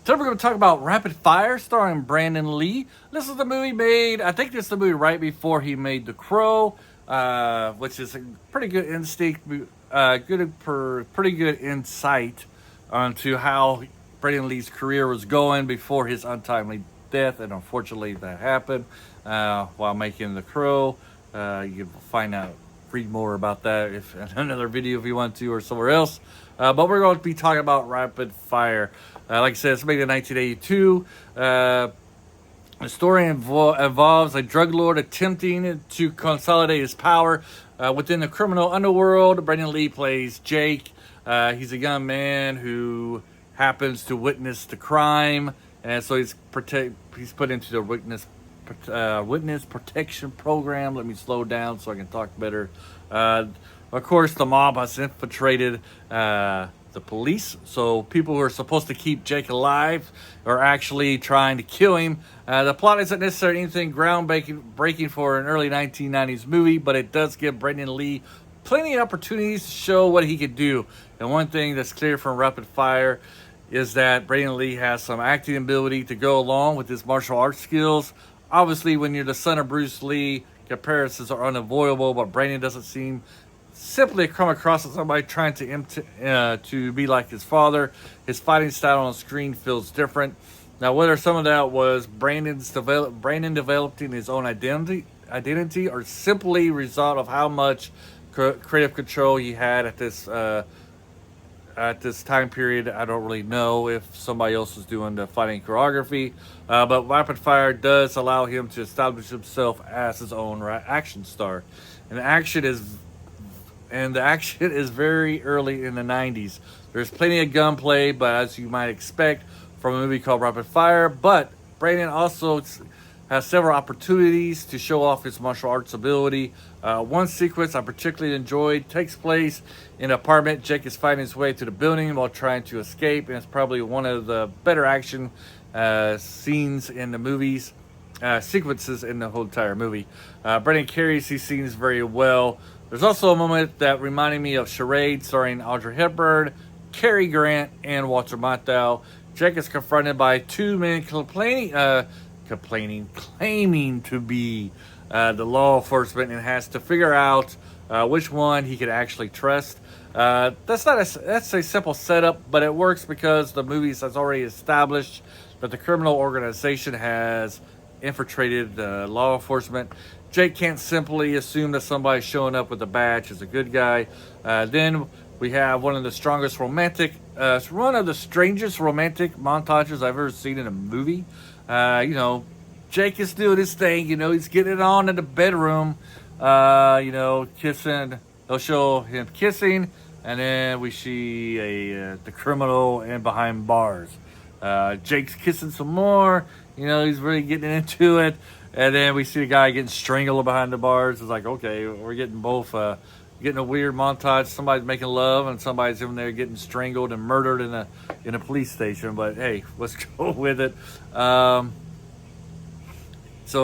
Today we're going to talk about Rapid Fire, starring Brandon Lee. This is the movie made, I think this is the movie right before he made The Crow, which is a pretty good instinct, pretty good insight onto how Brandon Lee's career was going before his untimely death, and unfortunately that happened while making The Crow. You can read more about that in another video if you want to, or somewhere else. But we're going to be talking about Rapid Fire. Like I said, it's made in 1982. The story involves a drug lord attempting to consolidate his power within the criminal underworld. Brandon Lee plays Jake. He's a young man who happens to witness the crime, and so he's put into the witness protection program. Let me slow down so I can talk better. Of course, the mob has infiltrated the police, so people who are supposed to keep Jake alive are actually trying to kill him. The plot isn't necessarily anything groundbreaking for an early 1990s movie, but it does give Brandon Lee plenty of opportunities to show what he could do. And one thing that's clear from Rapid Fire is that Brandon Lee has some acting ability to go along with his martial arts skills. Obviously, when you're the son of Bruce Lee, comparisons are unavoidable, but Brandon doesn't seem simply come across as somebody trying to be like his father. His fighting style on screen feels different. Now, whether some of that was Brandon developing his own identity, or simply a result of how much creative control he had at this time period, I don't really know if somebody else was doing the fighting choreography. But Rapid Fire does allow him to establish himself as his own action star. And the action is very early in the 90s. There's plenty of gunplay, but as you might expect from a movie called Rapid Fire. But Brandon also has several opportunities to show off his martial arts ability. One sequence I particularly enjoyed takes place in an apartment. Jake is fighting his way to the building while trying to escape, and it's probably one of the better action scenes in the movies. Sequences in the whole entire movie. Brandon carries these scenes very well. There's also a moment that reminded me of Charade, starring Audrey Hepburn, Cary Grant, and Walter Matthau. Jake is confronted by two men claiming to be the law enforcement, and has to figure out which one he could actually trust. That's a simple setup, but it works because the movie has already established that the criminal organization has infiltrated law enforcement. Jake can't simply assume that somebody showing up with a badge is a good guy. Then we have one of the strangest romantic montages I've ever seen in a movie. Jake is doing his thing. He's getting it on in the bedroom. Kissing. They'll show him kissing, and then we see the criminal in behind bars. Jake's kissing some more. He's really getting into it. And then we see a guy getting strangled behind the bars. It's like, okay, we're getting both, getting a weird montage. Somebody's making love, and somebody's in there getting strangled and murdered in a police station. But hey, let's go with it. So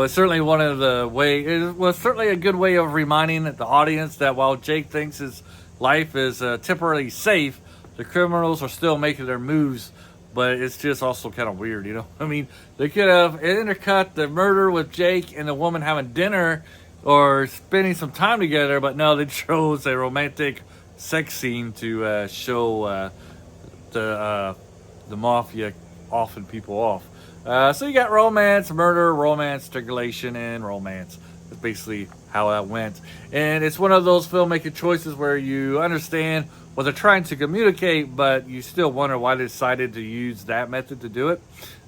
it's certainly it was certainly a good way of reminding the audience that while Jake thinks his life is temporarily safe, the criminals are still making their moves. But it's just also kind of weird, I mean, they could have intercut the murder with Jake and the woman having dinner or spending some time together, but no, they chose a romantic sex scene to show the mafia offing people off. So you got romance, murder, romance, strangulation, and romance. That's basically how that went. And it's one of those filmmaking choices where you understand what they're trying to communicate, but you still wonder why they decided to use that method to do it.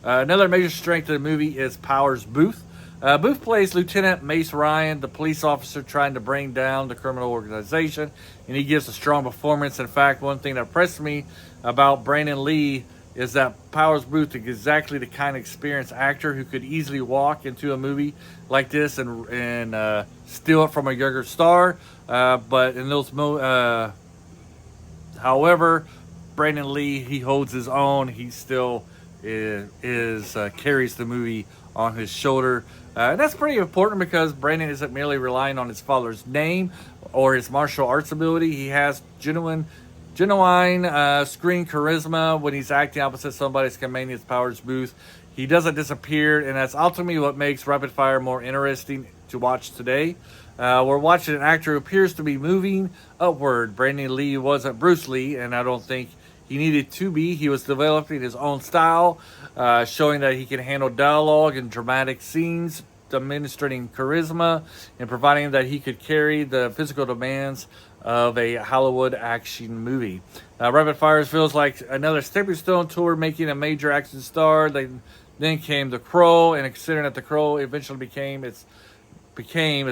Another major strength of the movie is Powers Boothe. Boothe plays Lieutenant Mace Ryan, the police officer trying to bring down the criminal organization, and he gives a strong performance. In fact, one thing that impressed me about Brandon Lee is that Powers Boothe is exactly the kind of experienced actor who could easily walk into a movie like this and steal it from a younger star. But in those however, Brandon Lee, he holds his own. He still carries the movie on his shoulder. And that's pretty important because Brandon isn't merely relying on his father's name or his martial arts ability. He has genuine genuine screen charisma when he's acting opposite somebody that's commanding his powers. Boothe. He doesn't disappear, and that's ultimately what makes Rapid Fire more interesting to watch today. We're watching an actor who appears to be moving upward. Brandon Lee wasn't Bruce Lee, and I don't think he needed to be. He was developing his own style, showing that he can handle dialogue and dramatic scenes, demonstrating charisma, and providing that he could carry the physical demands of a Hollywood action movie. Rapid Fire feels like another stepping stone toward making a major action star. Then came The Crow, and considering that The Crow eventually became, it's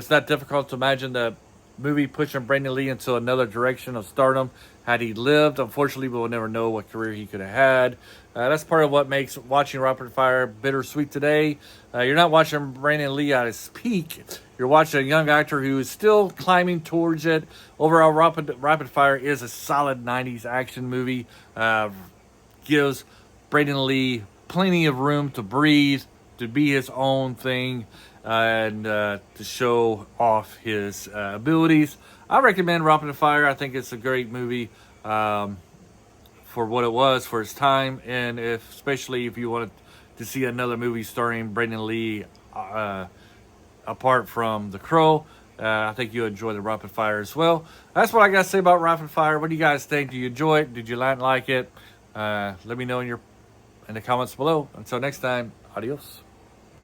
not difficult to imagine the movie pushing Brandon Lee into another direction of stardom had he lived. Unfortunately, we will never know what career he could have had. That's part of what makes watching Rapid Fire bittersweet today. You're not watching Brandon Lee at his peak. You're watching a young actor who is still climbing towards it. Overall, Rapid Fire is a solid 90s action movie. Gives Brandon Lee plenty of room to breathe, to be his own thing, and to show off his abilities. I recommend Rapid Fire. I think it's a great movie for what it was, for its time, and especially if you wanted to see another movie starring Brandon Lee apart from The Crow. I think you'll enjoy the Rapid Fire as well. That's what I got to say about Rapid Fire. What do you guys think? Do you enjoy it? Did you like it? Let me know in the comments below. Until next time, adios.